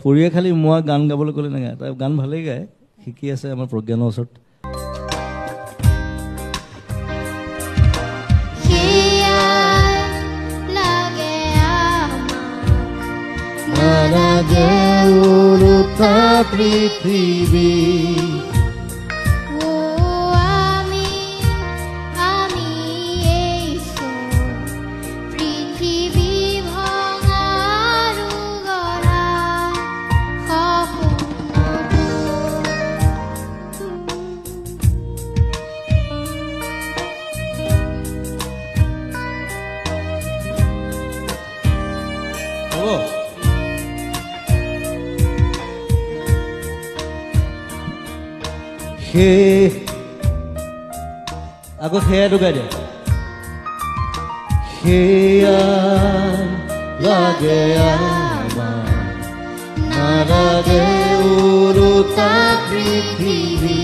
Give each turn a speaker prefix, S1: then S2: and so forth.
S1: পৰিয়ে খালি মই গান গাবলৈ ক'লে নাগায় তাই গান ভালেই গায় শিকি আছে আমাৰ প্ৰজ্ঞানৰ ওচৰত পৃথিৱী আকৌ সেয়াটো গাই দিয়া সেয়া লাগে আমাৰ নালাগে উৰুতা পৃথিৱী